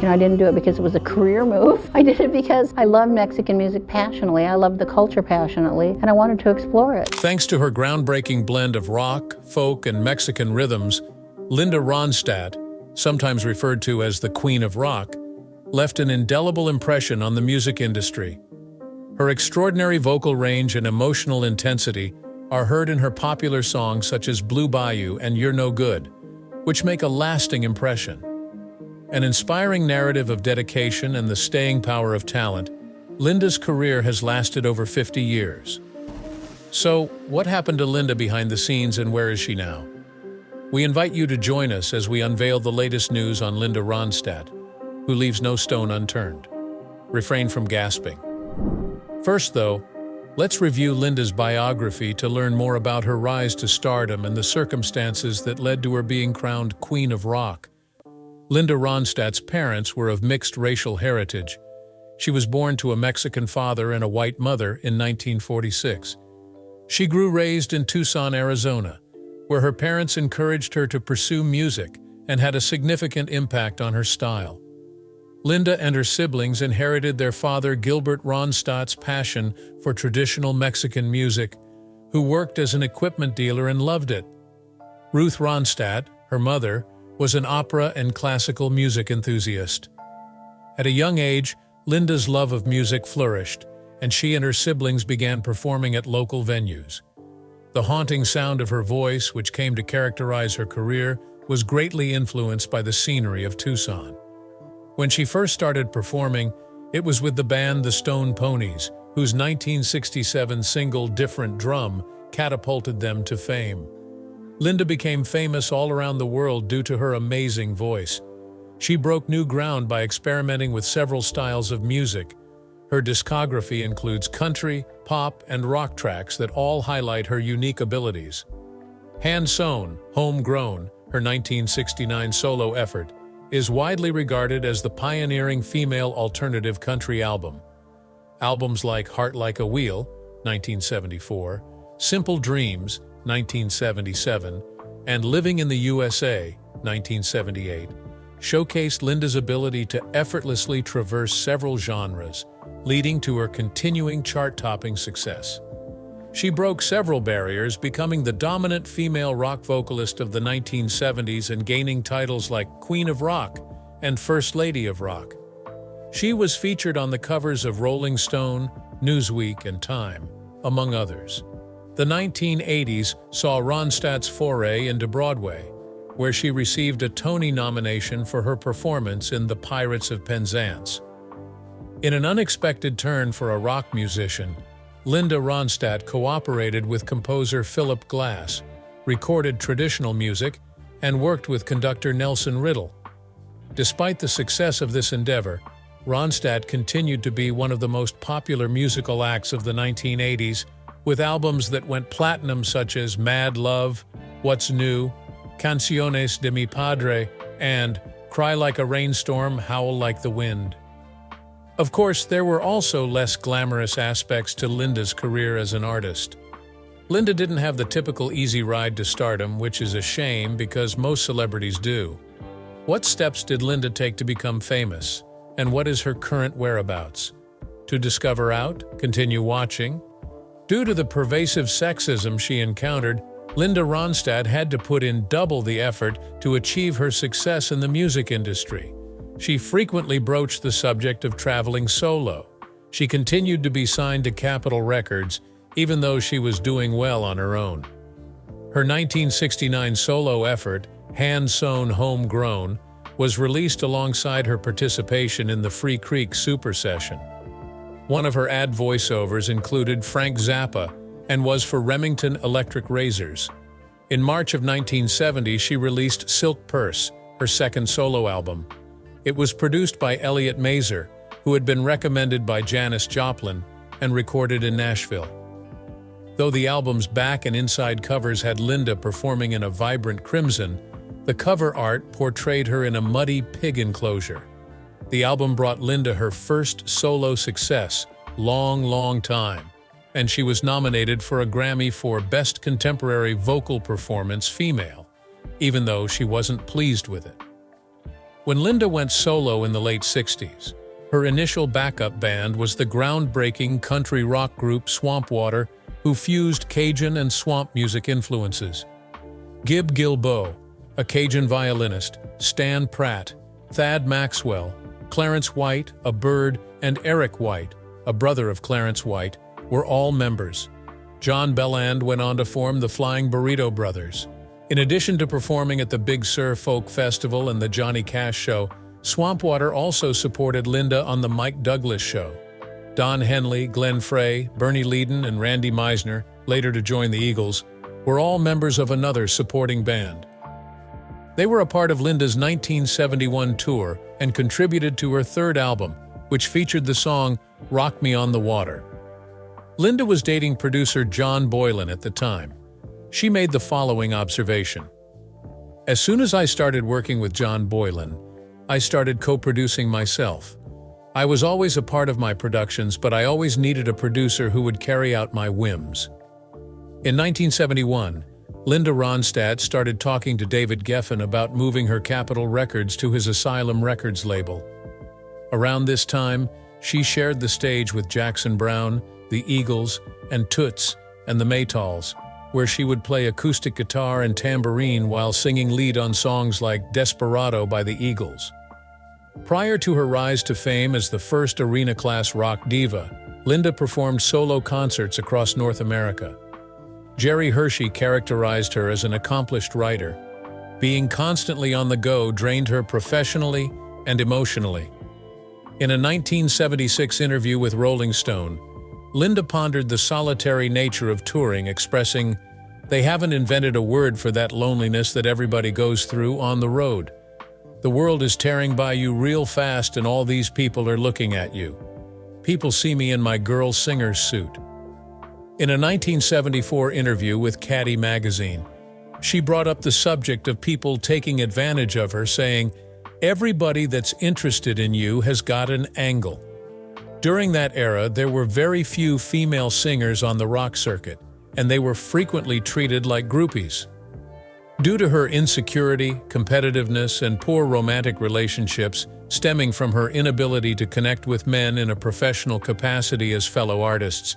I didn't do it because it was a career move. I did it because I love Mexican music passionately. I love the culture passionately, and I wanted to explore it. Thanks to her groundbreaking blend of rock, folk, and Mexican rhythms, Linda Ronstadt, sometimes referred to as the Queen of Rock, left an indelible impression on the music industry. Her extraordinary vocal range and emotional intensity are heard in her popular songs such as Blue Bayou and You're No Good, which make a lasting impression. An inspiring narrative of dedication and the staying power of talent, Linda's career has lasted over 50 years. So, what happened to Linda behind the scenes and where is she now? We invite you to join us as we unveil the latest news on Linda Ronstadt, who leaves no stone unturned. Refrain from gasping. First, though, let's review Linda's biography to learn more about her rise to stardom and the circumstances that led to her being crowned Queen of Rock. Linda Ronstadt's parents were of mixed racial heritage. She was born to a Mexican father and a white mother in 1946. She grew raised in Tucson, Arizona, where her parents encouraged her to pursue music and had a significant impact on her style. Linda and her siblings inherited their father Gilbert Ronstadt's passion for traditional Mexican music, who worked as an equipment dealer and loved it. Ruth Ronstadt, her mother, was an opera and classical music enthusiast. At a young age, Linda's love of music flourished, and she and her siblings began performing at local venues. The haunting sound of her voice, which came to characterize her career, was greatly influenced by the scenery of Tucson. When she first started performing, it was with the band the Stone Ponies, whose 1967 single Different Drum catapulted them to fame. Linda became famous all around the world due to her amazing voice. She broke new ground by experimenting with several styles of music. Her discography includes country, pop, and rock tracks that all highlight her unique abilities. Hand-Sewn, Homegrown, her 1969 solo effort, is widely regarded as the pioneering female alternative country album. Albums like Heart Like a Wheel, 1974, Simple Dreams, 1977, and Living in the USA, 1978, showcased Linda's ability to effortlessly traverse several genres, leading to her continuing chart-topping success. She broke several barriers, becoming the dominant female rock vocalist of the 1970s and gaining titles like Queen of Rock and First Lady of Rock. She was featured on the covers of Rolling Stone, Newsweek, and Time, among others. The 1980s saw Ronstadt's foray into Broadway, where she received a Tony nomination for her performance in The Pirates of Penzance. In an unexpected turn for a rock musician, Linda Ronstadt cooperated with composer Philip Glass, recorded traditional music, and worked with conductor Nelson Riddle. Despite the success of this endeavor, Ronstadt continued to be one of the most popular musical acts of the 1980s, with albums that went platinum such as Mad Love, What's New, Canciones de mi Padre, and Cry Like a Rainstorm, Howl Like the Wind. Of course, there were also less glamorous aspects to Linda's career as an artist. Linda didn't have the typical easy ride to stardom, which is a shame because most celebrities do. What steps did Linda take to become famous, and what is her current whereabouts? To discover out, continue watching. Due to the pervasive sexism she encountered, Linda Ronstadt had to put in double the effort to achieve her success in the music industry. She frequently broached the subject of traveling solo. She continued to be signed to Capitol Records, even though she was doing well on her own. Her 1969 solo effort, Hand-Sewn Homegrown, was released alongside her participation in the Free Creek Super Session. One of her ad voiceovers included Frank Zappa and was for Remington Electric Razors. In March of 1970, she released Silk Purse, her second solo album. It was produced by Elliot Mazer, who had been recommended by Janis Joplin, and recorded in Nashville. Though the album's back and inside covers had Linda performing in a vibrant crimson, the cover art portrayed her in a muddy pig enclosure. The album brought Linda her first solo success, Long Time, and she was nominated for a Grammy for Best Contemporary Vocal Performance Female, even though she wasn't pleased with it. When Linda went solo in the late 60s, her initial backup band was the groundbreaking country rock group Swamp Water, who fused Cajun and swamp music influences. Gib Gilbo, a Cajun violinist, Stan Pratt, Thad Maxwell, Clarence White, a Bird, and Eric White, a brother of Clarence White, were all members. John Belland went on to form the Flying Burrito Brothers. In addition to performing at the Big Sur Folk Festival and the Johnny Cash Show, Swamp Water also supported Linda on the Mike Douglas Show. Don Henley, Glenn Frey, Bernie Leadon, and Randy Meisner, later to join the Eagles, were all members of another supporting band. They were a part of Linda's 1971 tour and contributed to her third album, which featured the song Rock Me on the Water. Linda was dating producer John Boylan at the time. She made the following observation. As soon as I started working with John Boylan, I started co-producing myself. I was always a part of my productions, but I always needed a producer who would carry out my whims. In 1971, Linda Ronstadt started talking to David Geffen about moving her Capitol Records to his Asylum Records label. Around this time, she shared the stage with Jackson Browne, the Eagles, and Toots and the Maytals, where she would play acoustic guitar and tambourine while singing lead on songs like Desperado by the Eagles. Prior to her rise to fame as the first arena-class rock diva, Linda performed solo concerts across North America. Jerry Hershey characterized her as an accomplished writer. Being constantly on the go drained her professionally and emotionally. In a 1976 interview with Rolling Stone, Linda pondered the solitary nature of touring, expressing, "They haven't invented a word for that loneliness that everybody goes through on the road. The world is tearing by you real fast and all these people are looking at you. People see me in my girl singer's suit." In a 1974 interview with Caddy magazine, she brought up the subject of people taking advantage of her, saying, "Everybody that's interested in you has got an angle." During that era, there were very few female singers on the rock circuit, and they were frequently treated like groupies. Due to her insecurity, competitiveness, and poor romantic relationships stemming from her inability to connect with men in a professional capacity as fellow artists,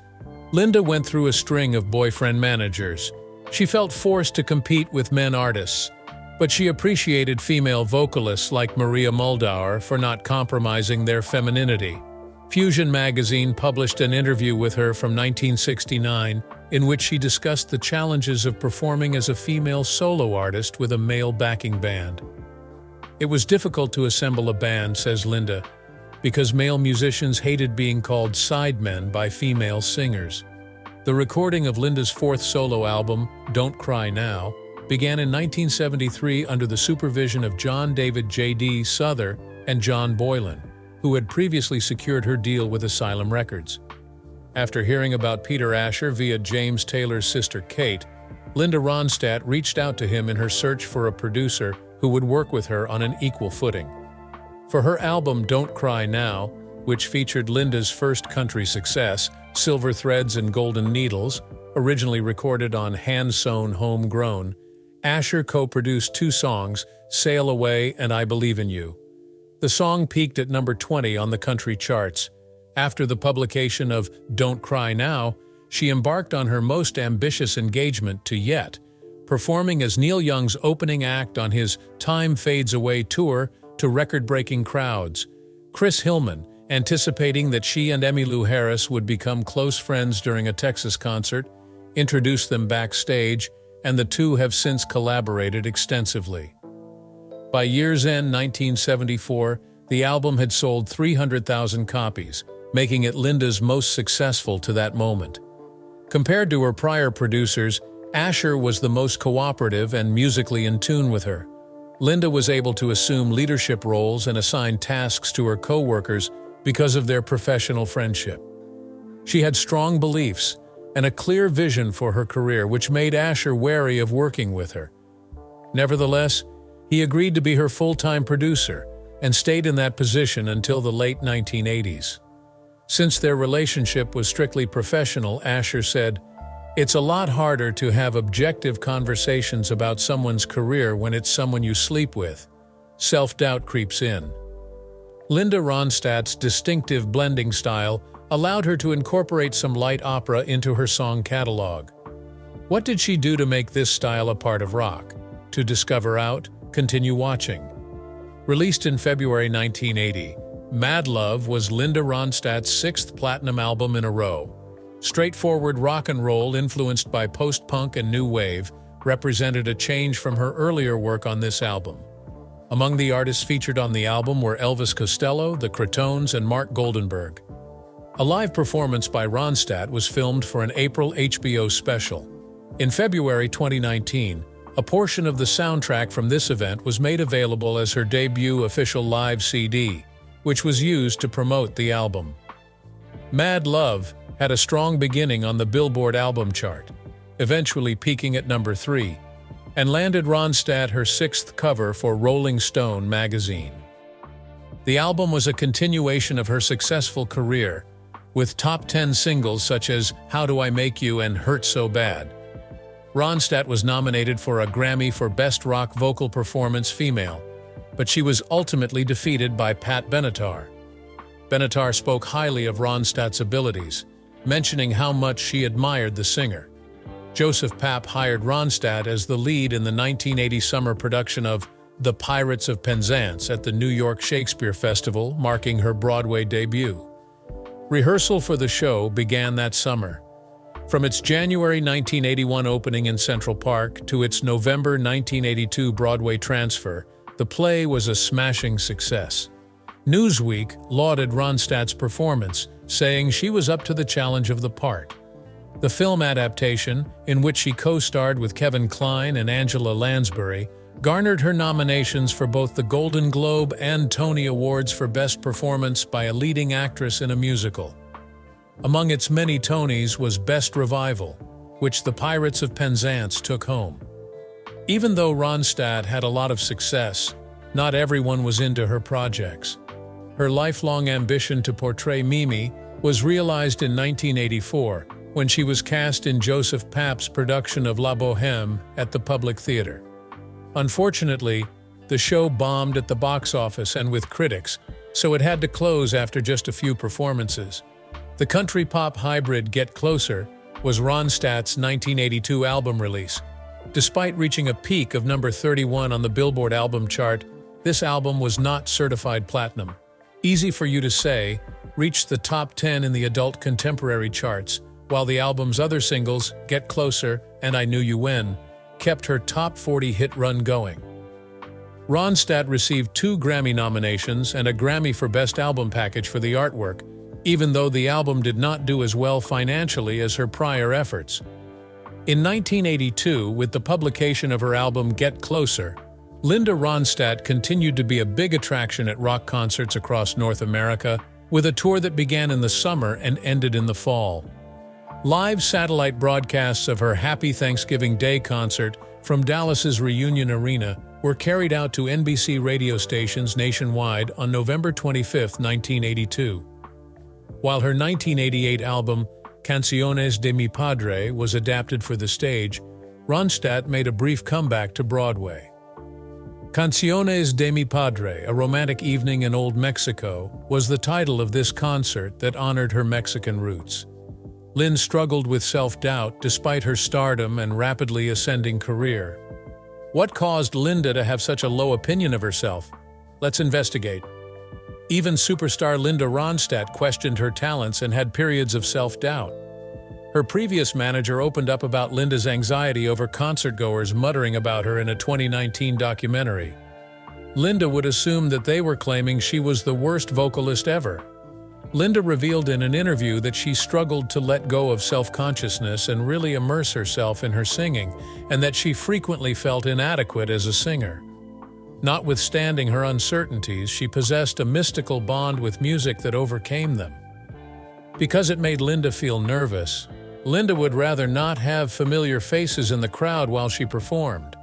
Linda went through a string of boyfriend managers. She felt forced to compete with men artists, but she appreciated female vocalists like Maria Muldaur for not compromising their femininity. Fusion magazine published an interview with her from 1969 in which she discussed the challenges of performing as a female solo artist with a male backing band. "It was difficult to assemble a band," says Linda, "because male musicians hated being called sidemen by female singers." The recording of Linda's fourth solo album, Don't Cry Now, began in 1973 under the supervision of John David J.D. Souther and John Boylan, who had previously secured her deal with Asylum Records. After hearing about Peter Asher via James Taylor's sister Kate, Linda Ronstadt reached out to him in her search for a producer who would work with her on an equal footing. For her album Don't Cry Now, which featured Linda's first country success, Silver Threads and Golden Needles, originally recorded on hand-sewn Homegrown, Asher co-produced two songs, Sail Away and I Believe in You. The song peaked at number 20 on the country charts. After the publication of Don't Cry Now, she embarked on her most ambitious engagement to yet, performing as Neil Young's opening act on his Time Fades Away tour to record-breaking crowds. Chris Hillman, anticipating that she and Emmylou Harris would become close friends during a Texas concert, introduced them backstage, and the two have since collaborated extensively. By year's end 1974, the album had sold 300,000 copies, making it Linda's most successful to that moment. Compared to her prior producers, Asher was the most cooperative and musically in tune with her. Linda was able to assume leadership roles and assign tasks to her co-workers because of their professional friendship. She had strong beliefs and a clear vision for her career, which made Asher wary of working with her. Nevertheless, he agreed to be her full-time producer and stayed in that position until the late 1980s. Since their relationship was strictly professional, Asher said, "It's a lot harder to have objective conversations about someone's career when it's someone you sleep with. self-doubt creeps in. Linda Ronstadt's distinctive blending style allowed her to incorporate some light opera into her song catalog. What did she do to make this style a part of rock? To discover out, continue watching. Released in February 1980, Mad Love was Linda Ronstadt's sixth platinum album in a row. Straightforward rock and roll influenced by post-punk and new wave represented a change from her earlier work on this album. Among the artists featured on the album were Elvis Costello, the Cretones, and Mark Goldenberg. A live performance by Ronstadt was filmed for an April HBO special. In February 2019, a portion of the soundtrack from this event was made available as her debut official live CD, which was used to promote the album. Mad Love had a strong beginning on the Billboard album chart, eventually peaking at number 3, and landed Ronstadt her sixth cover for Rolling Stone magazine. The album was a continuation of her successful career, with top 10 singles such as How Do I Make You and Hurt So Bad. Ronstadt was nominated for a Grammy for Best Rock Vocal Performance Female, but she was ultimately defeated by Pat Benatar. Benatar spoke highly of Ronstadt's abilities, mentioning how much she admired the singer. Joseph Papp hired Ronstadt as the lead in the 1980 summer production of The Pirates of Penzance at the New York Shakespeare Festival, marking her Broadway debut. Rehearsal for the show began that summer. From its January 1981 opening in Central Park to its November 1982 Broadway transfer, the play was a smashing success. Newsweek lauded Ronstadt's performance, saying she was up to the challenge of the part. The film adaptation, in which she co-starred with Kevin Kline and Angela Lansbury, garnered her nominations for both the Golden Globe and Tony Awards for Best Performance by a Leading Actress in a Musical. Among its many Tonys was Best Revival, which The Pirates of Penzance took home. Even though Ronstadt had a lot of success, not everyone was into her projects. Her lifelong ambition to portray Mimi was realized in 1984 when she was cast in Joseph Papp's production of La Bohème at the Public Theater. Unfortunately, the show bombed at the box office and with critics, so it had to close after just a few performances. The country pop hybrid Get Closer was Ronstadt's 1982 album release. Despite reaching a peak of number 31 on the Billboard album chart, this album was not certified platinum. Easy for You to Say reached the top 10 in the adult contemporary charts, while the album's other singles, Get Closer and I Knew You When, kept her top 40 hit run going. Ronstadt received 2 Grammy nominations and a Grammy for Best Album Package for the artwork, even though the album did not do as well financially as her prior efforts. In 1982, with the publication of her album Get Closer, Linda Ronstadt continued to be a big attraction at rock concerts across North America, with a tour that began in the summer and ended in the fall. Live satellite broadcasts of her Happy Thanksgiving Day concert from Dallas's Reunion Arena were carried out to NBC radio stations nationwide on November 25, 1982. While her 1988 album Canciones de mi Padre was adapted for the stage, Ronstadt made a brief comeback to Broadway. Canciones de mi Padre, A Romantic Evening in Old Mexico, was the title of this concert that honored her Mexican roots. Lynn struggled with self-doubt despite her stardom and rapidly ascending career. What caused Linda to have such a low opinion of herself? Let's investigate. Even superstar Linda Ronstadt questioned her talents and had periods of self-doubt. Her previous manager opened up about Linda's anxiety over concertgoers muttering about her in a 2019 documentary. Linda would assume that they were claiming she was the worst vocalist ever. Linda revealed in an interview that she struggled to let go of self-consciousness and really immerse herself in her singing, and that she frequently felt inadequate as a singer. Notwithstanding her uncertainties, she possessed a mystical bond with music that overcame them. Because it made Linda feel nervous, Linda would rather not have familiar faces in the crowd while she performed.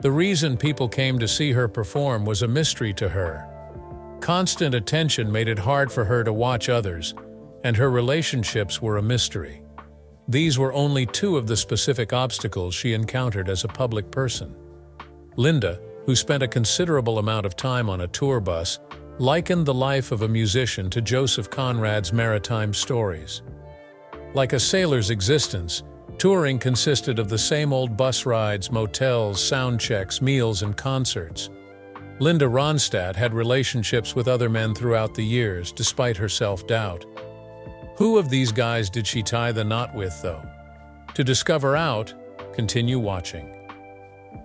The reason people came to see her perform was a mystery to her. Constant attention made it hard for her to watch others, and her relationships were a mystery. These were only 2 of the specific obstacles she encountered as a public person. Linda, who spent a considerable amount of time on a tour bus, likened the life of a musician to Joseph Conrad's maritime stories. Like a sailor's existence, touring consisted of the same old bus rides, motels, sound checks, meals, and concerts. Linda Ronstadt had relationships with other men throughout the years, despite her self-doubt. Who of these guys did she tie the knot with, though? To discover out, continue watching.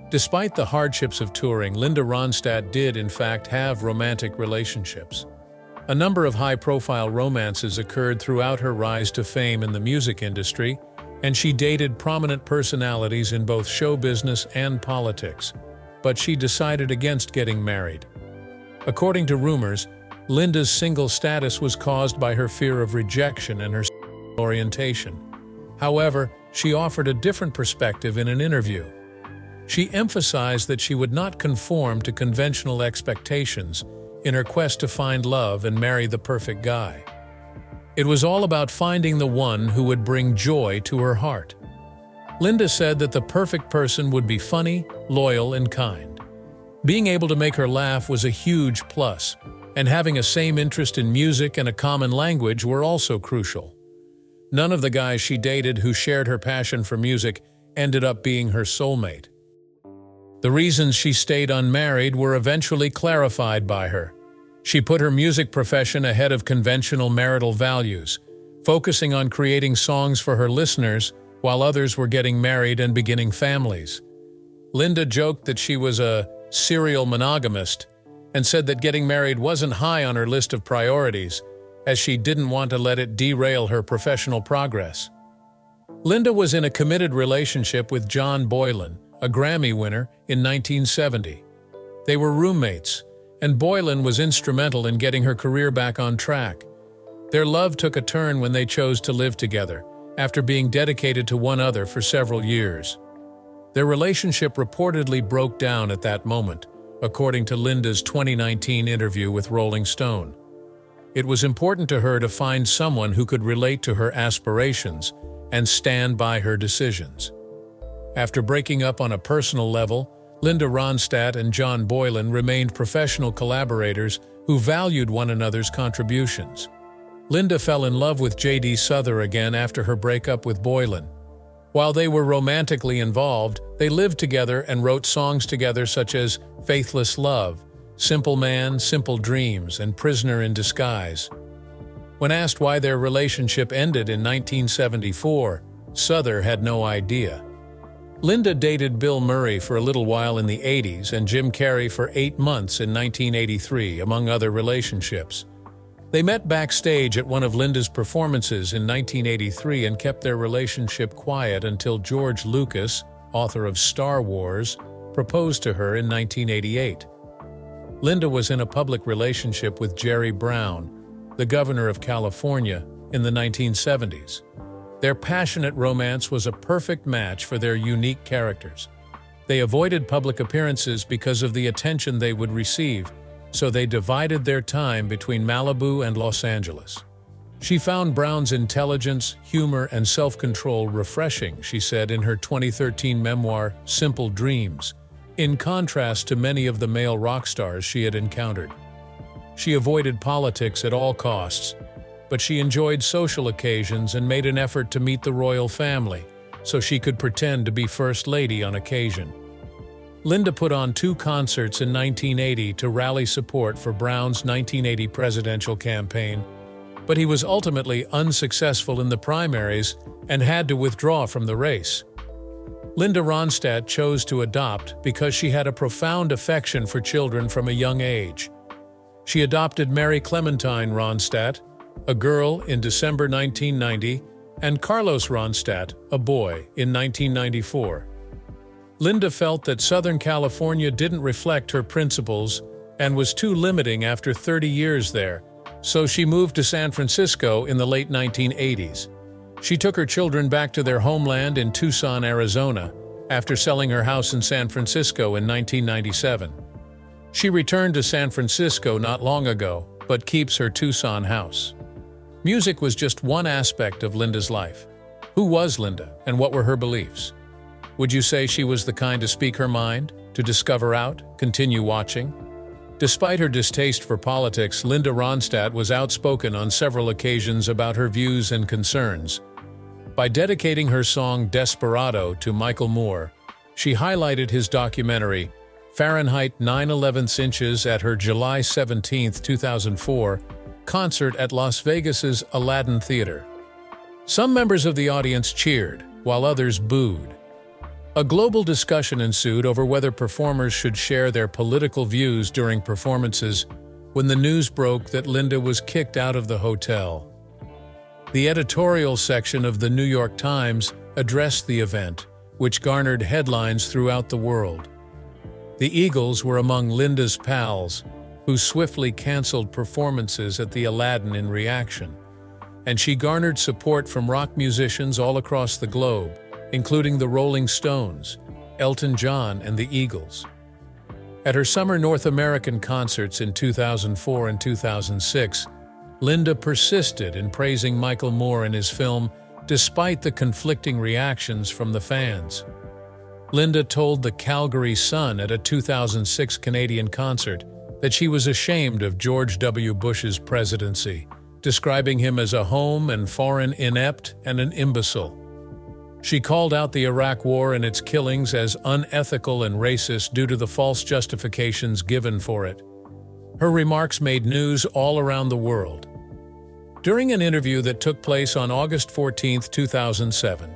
Despite the hardships of touring, Linda Ronstadt did, in fact, have romantic relationships. A number of high-profile romances occurred throughout her rise to fame in the music industry, and she dated prominent personalities in both show business and politics. But she decided against getting married. According to rumors, Linda's single status was caused by her fear of rejection and her orientation. However, she offered a different perspective in an interview. She emphasized that she would not conform to conventional expectations in her quest to find love and marry the perfect guy. It was all about finding the one who would bring joy to her heart. Linda said that the perfect person would be funny, loyal, and kind. Being able to make her laugh was a huge plus, and having a same interest in music and a common language were also crucial. None of the guys she dated who shared her passion for music ended up being her soulmate. The reasons she stayed unmarried were eventually clarified by her. She put her music profession ahead of conventional marital values, focusing on creating songs for her listeners while others were getting married and beginning families. Linda joked that she was a serial monogamist and said that getting married wasn't high on her list of priorities, as she didn't want to let it derail her professional progress. Linda was in a committed relationship with John Boylan, a Grammy winner, in 1970. They were roommates, and Boylan was instrumental in getting her career back on track. Their love took a turn when they chose to live together, after being dedicated to one another for several years. Their relationship reportedly broke down at that moment, according to Linda's 2019 interview with Rolling Stone. It was important to her to find someone who could relate to her aspirations and stand by her decisions. After breaking up on a personal level, Linda Ronstadt and John Boylan remained professional collaborators who valued one another's contributions. Linda fell in love with J.D. Souther again after her breakup with Boylan. While they were romantically involved, they lived together and wrote songs together such as Faithless Love, Simple Man, Simple Dreams, and Prisoner in Disguise. When asked why their relationship ended in 1974, Souther had no idea. Linda dated Bill Murray for a little while in the 80s and Jim Carrey for 8 months in 1983, among other relationships. They met backstage at one of Linda's performances in 1983 and kept their relationship quiet until George Lucas, author of Star Wars, proposed to her in 1988. Linda was in a public relationship with Jerry Brown, the governor of California, in the 1970s. Their passionate romance was a perfect match for their unique characters. They avoided public appearances because of the attention they would receive, so they divided their time between Malibu and Los Angeles. She found Brown's intelligence, humor, and self-control refreshing, she said in her 2013 memoir, Simple Dreams, in contrast to many of the male rock stars she had encountered. She avoided politics at all costs, but she enjoyed social occasions and made an effort to meet the royal family, so she could pretend to be First Lady on occasion. Linda put on 2 concerts in 1980 to rally support for Brown's 1980 presidential campaign, but he was ultimately unsuccessful in the primaries and had to withdraw from the race. Linda Ronstadt chose to adopt because she had a profound affection for children from a young age. She adopted Mary Clementine Ronstadt, a girl, in December 1990, and Carlos Ronstadt, a boy, in 1994. Linda felt that Southern California didn't reflect her principles and was too limiting after 30 years there, so she moved to San Francisco in the late 1980s. She took her children back to their homeland in Tucson, Arizona, after selling her house in San Francisco in 1997. She returned to San Francisco not long ago, but keeps her Tucson house. Music was just one aspect of Linda's life. Who was Linda, and what were her beliefs? Would you say she was the kind to speak her mind, to To discover out, continue watching. Despite her distaste for politics, Linda Ronstadt was outspoken on several occasions about her views and concerns. By dedicating her song Desperado to Michael Moore, she highlighted his documentary, Fahrenheit 9/11" at her July 17, 2004, concert at Las Vegas's Aladdin Theater. Some members of the audience cheered, while others booed. A global discussion ensued over whether performers should share their political views during performances when the news broke that Linda was kicked out of the hotel. The editorial section of the New York Times addressed the event, which garnered headlines throughout the world. The Eagles were among Linda's pals, who swiftly canceled performances at the Aladdin in reaction, and she garnered support from rock musicians all across the globe, including the Rolling Stones, Elton John, and the Eagles. At her summer North American concerts in 2004 and 2006, Linda persisted in praising Michael Moore and his film despite the conflicting reactions from the fans. Linda told the Calgary Sun at a 2006 Canadian concert that she was ashamed of George W. Bush's presidency, describing him as a home and foreign inept and an imbecile. She called out the Iraq War and its killings as unethical and racist due to the false justifications given for it. Her remarks made news all around the world. During an interview that took place on August 14, 2007,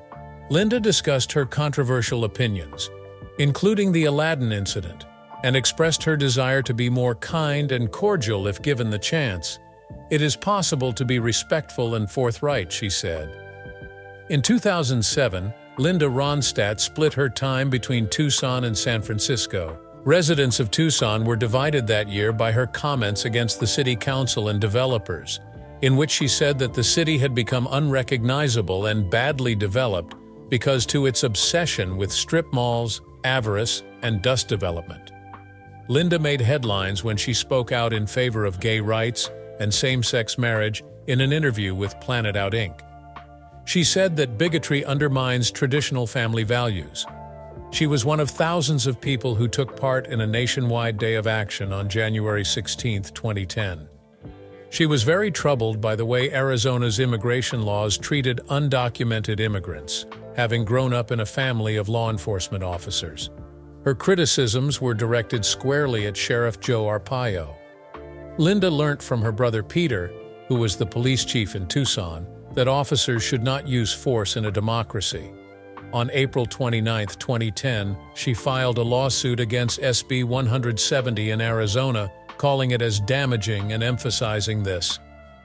Linda discussed her controversial opinions, including the Aladdin incident, and expressed her desire to be more kind and cordial if given the chance. "It is possible to be respectful and forthright," she said. In 2007, Linda Ronstadt split her time between Tucson and San Francisco. Residents of Tucson were divided that year by her comments against the city council and developers, in which she said that the city had become unrecognizable and badly developed because to its obsession with strip malls, avarice, and dust development. Linda made headlines when she spoke out in favor of gay rights and same-sex marriage in an interview with Planet Out Inc. She said that bigotry undermines traditional family values. She was one of thousands of people who took part in a nationwide day of action on January 16, 2010. She was very troubled by the way Arizona's immigration laws treated undocumented immigrants, having grown up in a family of law enforcement officers. Her criticisms were directed squarely at Sheriff Joe Arpaio. Linda learnt from her brother Peter, who was the police chief in Tucson, that officers should not use force in a democracy. On April 29, 2010, she filed a lawsuit against SB 170 in Arizona, calling it as damaging and emphasizing this.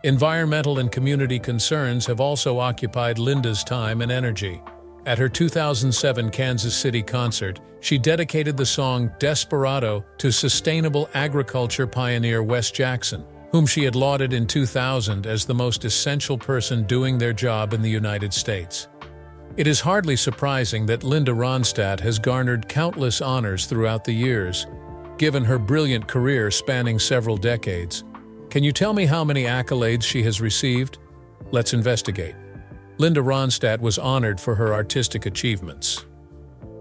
Environmental and community concerns have also occupied Linda's time and energy. At her 2007 Kansas City concert, she dedicated the song Desperado to sustainable agriculture pioneer Wes Jackson, whom she had lauded in 2000 as the most essential person doing their job in the United States. It is hardly surprising that Linda Ronstadt has garnered countless honors throughout the years, given her brilliant career spanning several decades. Can you tell me how many accolades she has received? Let's investigate. Linda Ronstadt was honored for her artistic achievements.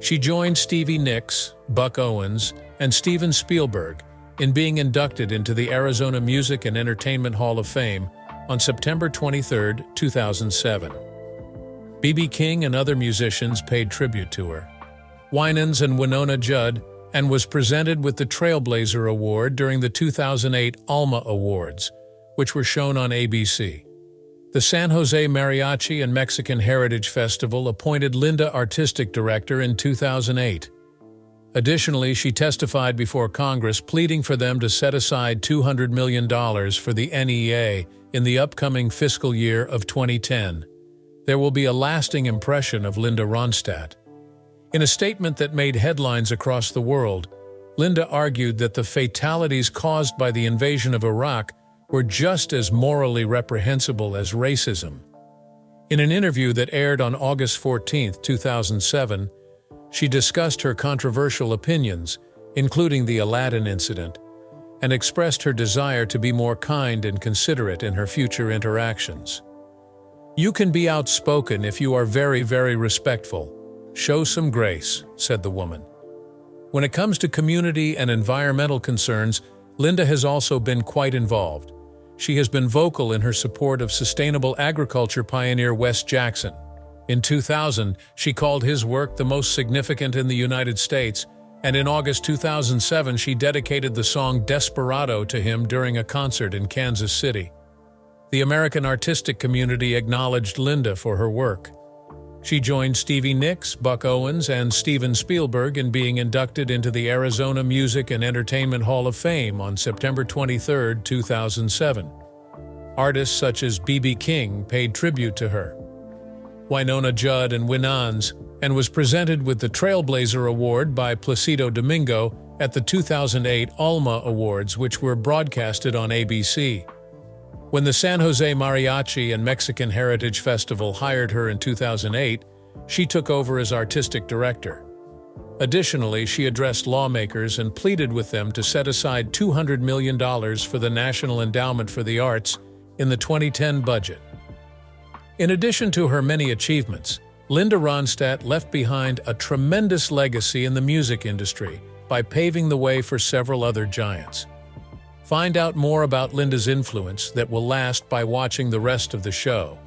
She joined Stevie Nicks, Buck Owens, and Steven Spielberg in being inducted into the Arizona Music and Entertainment Hall of Fame on September 23, 2007. B.B. King and other musicians paid tribute to her. Winans and Winona Judd, and was presented with the Trailblazer Award during the 2008 Alma Awards, which were shown on ABC. The San Jose Mariachi and Mexican Heritage Festival appointed Linda artistic director in 2008. Additionally, she testified before Congress pleading for them to set aside $200 million for the NEA in the upcoming fiscal year of 2010. There will be a lasting impression of Linda Ronstadt. In a statement that made headlines across the world, Linda argued that the fatalities caused by the invasion of Iraq were just as morally reprehensible as racism. In an interview that aired on August 14, 2007, she discussed her controversial opinions, including the Aladdin incident, and expressed her desire to be more kind and considerate in her future interactions. "You can be outspoken if you are very, very respectful. Show some grace," said the woman. When it comes to community and environmental concerns, Linda has also been quite involved. She has been vocal in her support of sustainable agriculture pioneer Wes Jackson. In 2000, she called his work the most significant in the United States, and in August 2007 she dedicated the song Desperado to him during a concert in Kansas City. The American artistic community acknowledged Linda for her work. She joined Stevie Nicks, Buck Owens, and Steven Spielberg in being inducted into the Arizona Music and Entertainment Hall of Fame on September 23, 2007. Artists such as B.B. King paid tribute to her. Winona Judd and Winans, and was presented with the Trailblazer Award by Placido Domingo at the 2008 Alma Awards, which were broadcasted on ABC. When the San Jose Mariachi and Mexican Heritage Festival hired her in 2008, she took over as artistic director. Additionally, she addressed lawmakers and pleaded with them to set aside $200 million for the National Endowment for the Arts in the 2010 budget. In addition to her many achievements, Linda Ronstadt left behind a tremendous legacy in the music industry by paving the way for several other giants. Find out more about Linda's influence that will last by watching the rest of the show.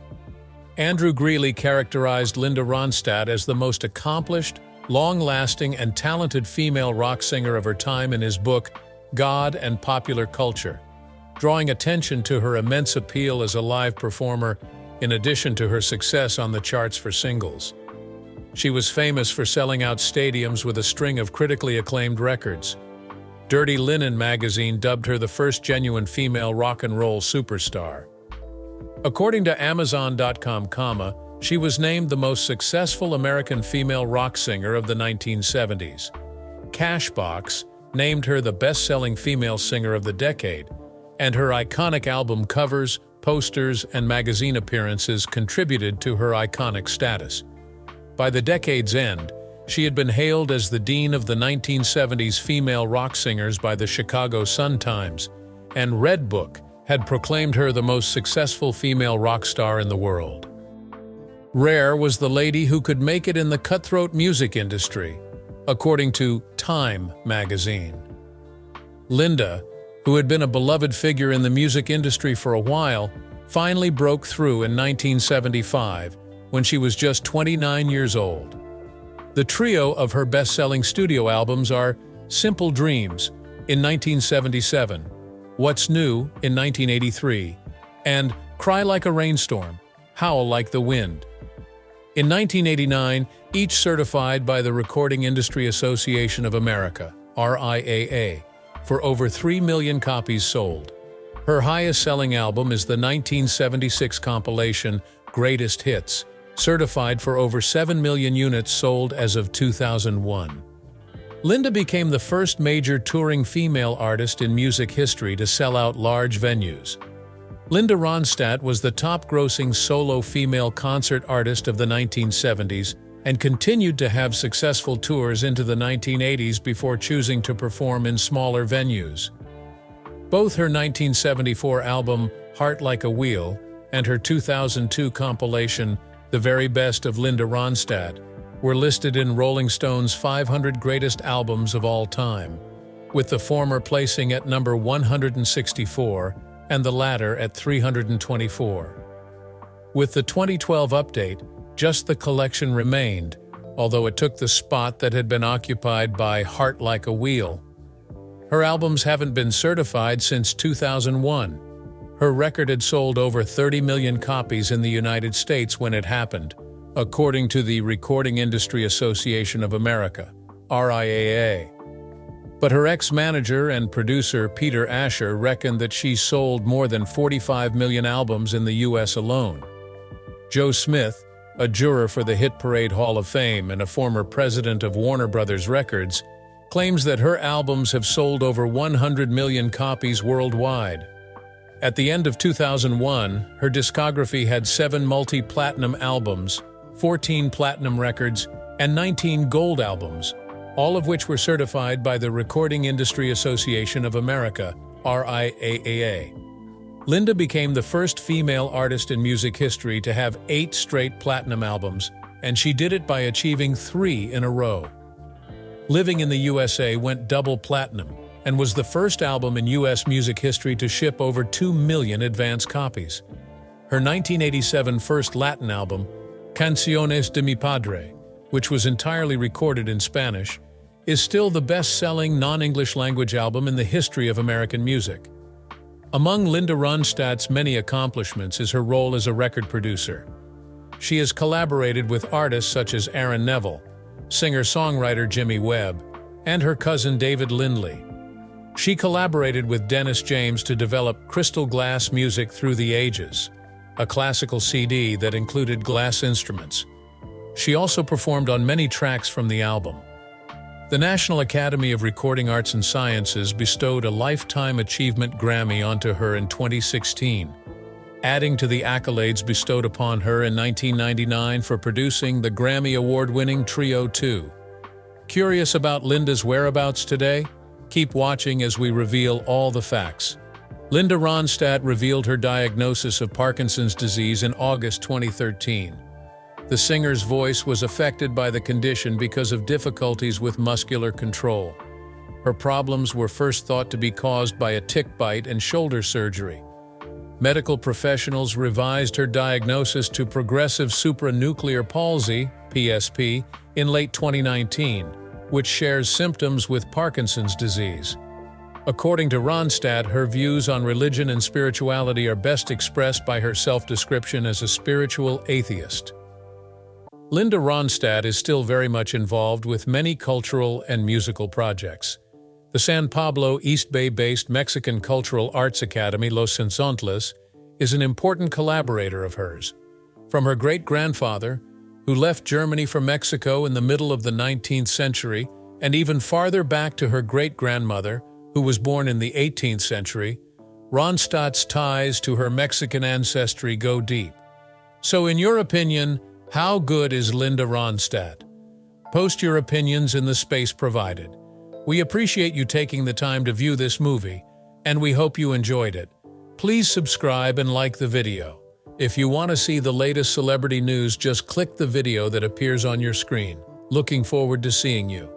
Andrew Greeley characterized Linda Ronstadt as the most accomplished, long-lasting, and talented female rock singer of her time in his book, God and Popular Culture, drawing attention to her immense appeal as a live performer in addition to her success on the charts for singles. She was famous for selling out stadiums with a string of critically acclaimed records. Dirty Linen magazine dubbed her the first genuine female rock and roll superstar. According to Amazon.com, she was named the most successful American female rock singer of the 1970s. Cashbox named her the best-selling female singer of the decade, and her iconic album covers, posters, and magazine appearances contributed to her iconic status. By the decade's end, she had been hailed as the dean of the 1970s female rock singers by the Chicago Sun-Times, and Redbook had proclaimed her the most successful female rock star in the world. Rare was the lady who could make it in the cutthroat music industry, according to Time magazine. Linda, who had been a beloved figure in the music industry for a while, finally broke through in 1975 when she was just 29 years old. The trio of her best-selling studio albums are Simple Dreams in 1977, What's New in 1983, and Cry Like a Rainstorm, Howl Like the Wind. In 1989, each certified by the Recording Industry Association of America, RIAA, for over 3 million copies sold. Her highest-selling album is the 1976 compilation Greatest Hits, certified for over 7 million units sold as of 2001. Linda became the first major touring female artist in music history to sell out large venues. Linda Ronstadt was the top-grossing solo female concert artist of the 1970s and continued to have successful tours into the 1980s before choosing to perform in smaller venues. Both her 1974 album, Heart Like a Wheel, and her 2002 compilation, The Very Best of Linda Ronstadt, were listed in Rolling Stone's 500 Greatest Albums of All Time, with the former placing at number 164 and the latter at 324. With the 2012 update, just the collection remained, although it took the spot that had been occupied by Heart Like a Wheel. Her albums haven't been certified since 2001. Her record had sold over 30 million copies in the United States when it happened, according to the Recording Industry Association of America, RIAA. But her ex-manager and producer Peter Asher reckoned that she sold more than 45 million albums in the U.S. alone. Joe Smith, a juror for the Hit Parade Hall of Fame and a former president of Warner Brothers Records, claims that her albums have sold over 100 million copies worldwide. At the end of 2001, her discography had 7 multi-platinum albums, 14 platinum records, and 19 gold albums, all of which were certified by the Recording Industry Association of America, RIAA. Linda became the first female artist in music history to have 8 straight platinum albums, and she did it by achieving 3 in a row. Living in the USA went double platinum and was the first album in U.S. music history to ship over 2 million advance copies. Her 1987 first Latin album, Canciones de mi Padre, which was entirely recorded in Spanish, is still the best-selling non-English language album in the history of American music. Among Linda Ronstadt's many accomplishments is her role as a record producer. She has collaborated with artists such as Aaron Neville, singer-songwriter Jimmy Webb, and her cousin David Lindley. She collaborated with Dennis James to develop Crystal Glass Music Through the Ages, a classical CD that included glass instruments. She also performed on many tracks from the album. The National Academy of Recording Arts and Sciences bestowed a Lifetime Achievement Grammy onto her in 2016, adding to the accolades bestowed upon her in 1999 for producing the Grammy Award-winning Trio 2. Curious about Linda's whereabouts today? Keep watching as we reveal all the facts. Linda Ronstadt revealed her diagnosis of Parkinson's disease in August 2013. The singer's voice was affected by the condition because of difficulties with muscular control. Her problems were first thought to be caused by a tick bite and shoulder surgery. Medical professionals revised her diagnosis to progressive supranuclear palsy, PSP, in late 2019, which shares symptoms with Parkinson's disease. According to Ronstadt, her views on religion and spirituality are best expressed by her self-description as a spiritual atheist. Linda Ronstadt is still very much involved with many cultural and musical projects. The San Pablo East Bay-based Mexican Cultural Arts Academy Los Sensontles is an important collaborator of hers. From her great-grandfather, who left Germany for Mexico in the middle of the 19th century, and even farther back to her great-grandmother, who was born in the 18th century, Ronstadt's ties to her Mexican ancestry go deep. So in your opinion, how good is Linda Ronstadt? Post your opinions in the space provided. We appreciate you taking the time to view this movie, and we hope you enjoyed it. Please subscribe and like the video. If you want to see the latest celebrity news, just click the video that appears on your screen. Looking forward to seeing you.